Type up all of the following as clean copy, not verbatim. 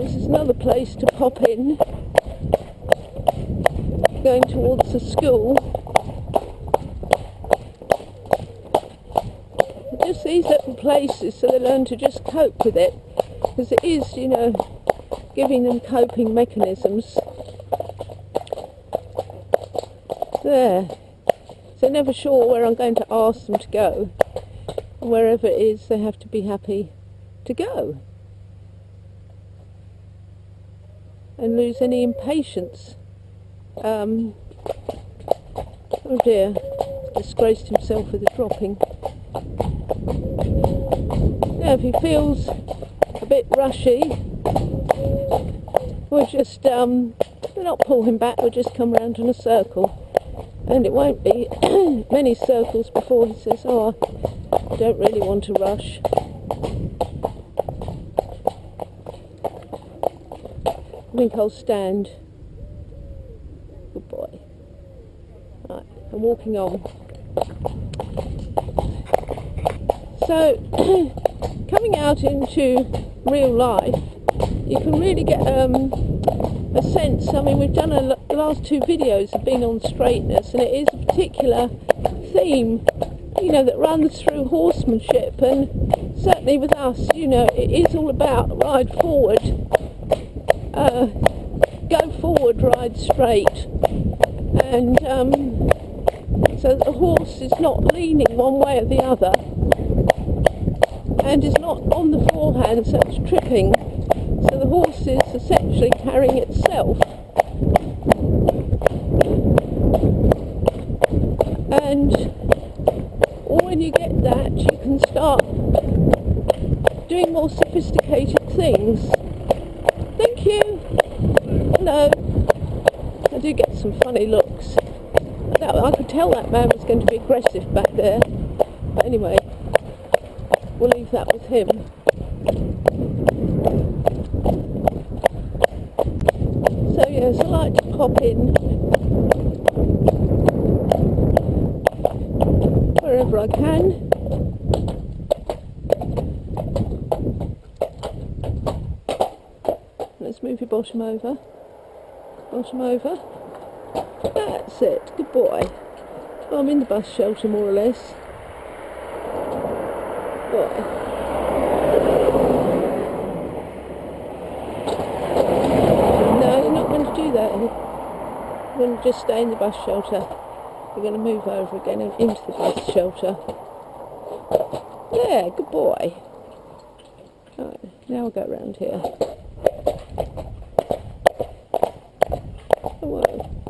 This is another place to pop in, going towards the school. Just these little places so they learn to just cope with it, because it is, you know, giving them coping mechanisms. There. So never sure where I'm going to ask them to go, and wherever it is they have to be happy to go and lose any impatience. Oh dear, disgraced himself with the dropping. Now if he feels a bit rushy, we'll just not pull him back, we'll just come round in a circle. And it won't be many circles before he says, oh, I don't really want to rush. I think I'll stand. Good boy. Right, I'm walking on. So, coming out into real life, you can really get a sense. I mean, we've done the last two videos have been on straightness, and it is a particular theme, you know, that runs through horsemanship, and certainly with us, you know, it is all about ride forward, go forward, ride straight, and so the horse is not leaning one way or the other, and is not on the forehand, so it's tripping. So the horse is essentially carrying itself. And when you get that, you can start doing more sophisticated things. Thank you. Hello. I do get some funny looks. I could tell that man was going to be aggressive back there. But anyway, we'll leave that with him. So yes, I like to pop in wherever I can. Let's move your bottom over. Bottom over. That's it. Good boy. Well, I'm in the bus shelter more or less. Boy. Do that. We're going to just stay in the bus shelter. We're going to move over again into the bus shelter. Yeah, good boy. Right, now we'll go around here. Oh, well.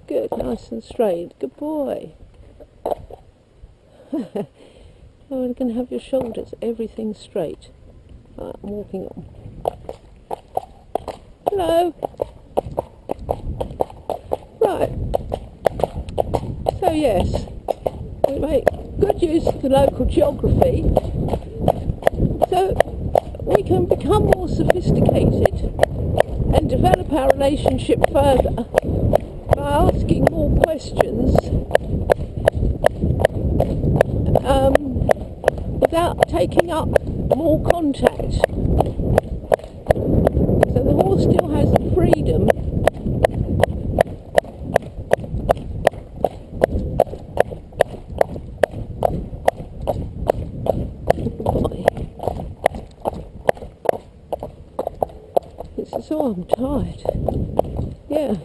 Good, nice and straight. Good boy. Oh, we're going to have your shoulders, everything straight. Right, I'm walking on. Hello. Right, so yes, we make good use of the local geography, so we can become more sophisticated and develop our relationship further by asking more questions without taking up more contact. So the horse still has the freedom Oh, I'm tired. Yeah,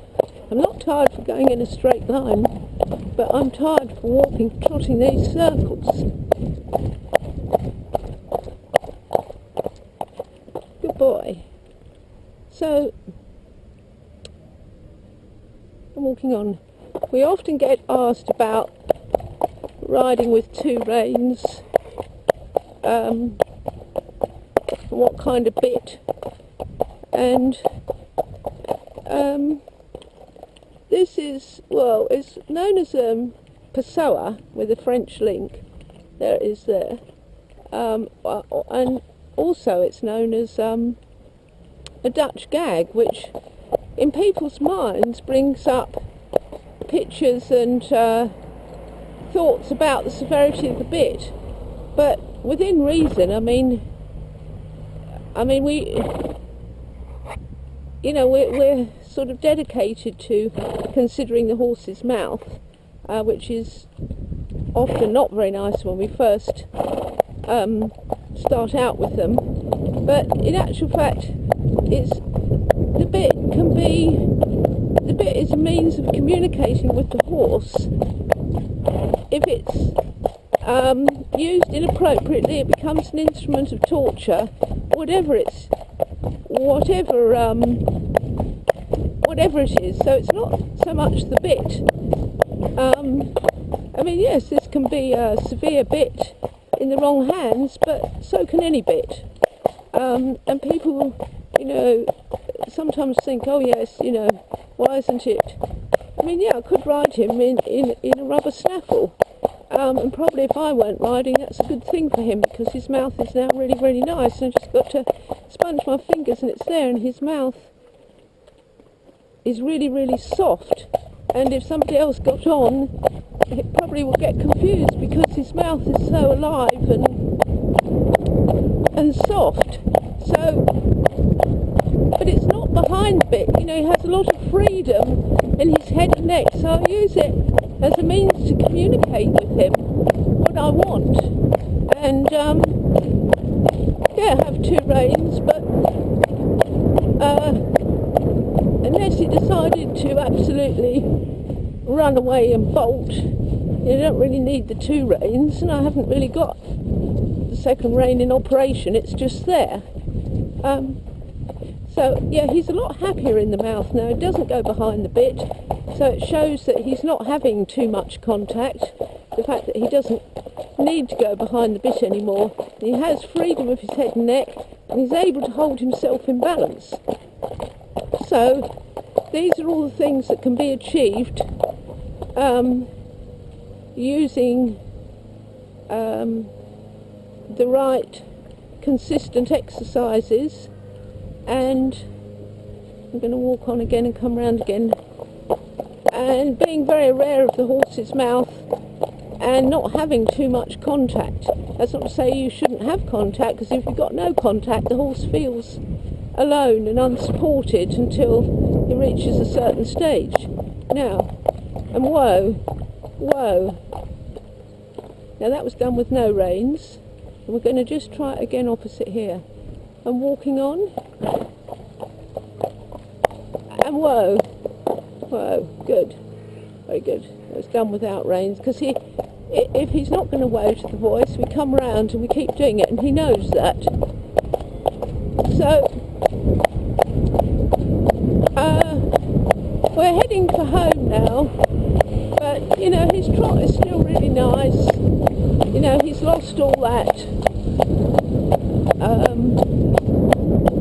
I'm not tired for going in a straight line, but I'm tired for walking, trotting these circles. Good boy. So, I'm walking on. We often get asked about riding with two reins, what kind of bit. And this is, well, it's known as Pessoa with a French link. There it is there. And also it's known as a Dutch gag, which in people's minds brings up pictures and thoughts about the severity of the bit. But within reason, I mean you know, we're sort of dedicated to considering the horse's mouth, which is often not very nice when we first start out with them. But in actual fact, the bit is a means of communicating with the horse. If it's used inappropriately, it becomes an instrument of torture. Whatever it is. So it's not so much the bit. I mean, yes, this can be a severe bit in the wrong hands, but so can any bit. And people, you know, sometimes think, oh yes, you know, why isn't it? I mean, yeah, I could ride him in a rubber snaffle. And probably if I weren't riding, that's a good thing for him, because his mouth is now really, really nice, and I've just got to sponge my fingers and it's there, and his mouth is really, really soft. And if somebody else got on, it probably would get confused, because his mouth is so alive and soft. So, but it's not behind the bit, you know, he has a lot of freedom in his head and neck, so I use it as a means to communicate with him what I want. And yeah, I have 2 reins, but unless he decided to absolutely run away and bolt, you don't really need the 2 reins, and I haven't really got the 2nd rein in operation, it's just there. So yeah, he's a lot happier in the mouth now. It doesn't go behind the bit, so it shows that he's not having too much contact. The fact that he doesn't need to go behind the bit anymore. He has freedom of his head and neck, and he's able to hold himself in balance. So these are all the things that can be achieved using the right consistent exercises. And I'm going to walk on again and come round again, and being very aware of the horse's mouth and not having too much contact. That's not to say you shouldn't have contact, because if you've got no contact, the horse feels alone and unsupported until he reaches a certain stage. Now, and whoa, now that was done with no reins, and we're going to just try it again opposite here. I'm walking on, and whoa, good, very good. It was done without reins, because if he's not going to woe to the voice, we come round and we keep doing it, and he knows that. So we're heading for home now, but you know, his trot is still really nice. You know, he's lost all that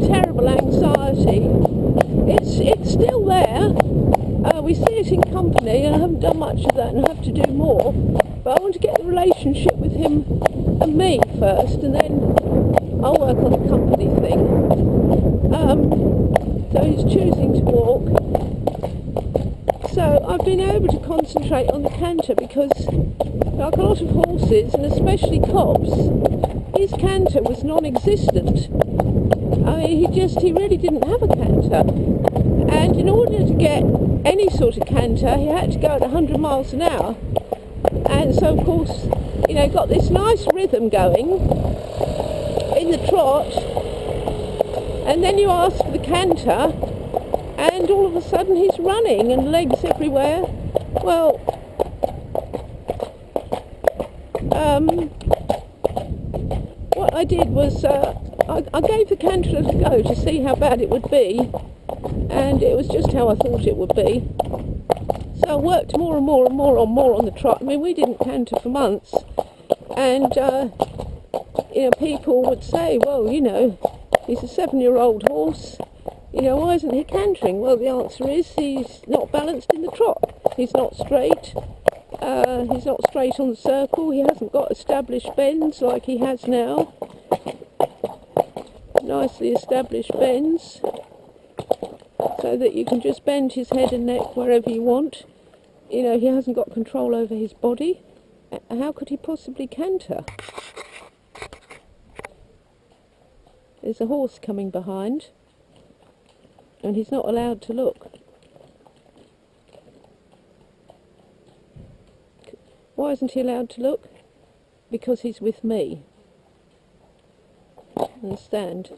terrible anxiety. It's still there. We see it in company, and I haven't done much of that, and I have to do more. But I want to get the relationship with him and me first, and then I'll work on the company thing. So he's choosing to walk. So I've been able to concentrate on the canter, because like a lot of horses, and especially cobs, his canter was non-existent. I mean, he really didn't have a canter. And in order to get any sort of canter, he had to go at 100 miles an hour. And so, of course, you know, got this nice rhythm going in the trot, and then you ask for the canter, and all of a sudden he's running and legs everywhere. Well, what I did was I gave the canter a go to see how bad it would be, and it was just how I thought it would be. So I worked more and more on the trot. I mean, we didn't canter for months, and you know, people would say, well, you know, he's a 7-year-old horse, you know, why isn't he cantering? Well, the answer is he's not balanced in the trot. He's not straight. He's not straight on the circle. He hasn't got established bends like he has now. Nicely established bends, so that you can just bend his head and neck wherever you want. You know, he hasn't got control over his body. How could he possibly canter? There's a horse coming behind. and he's not allowed to look. Why isn't he allowed to look? Because he's with me. Understand?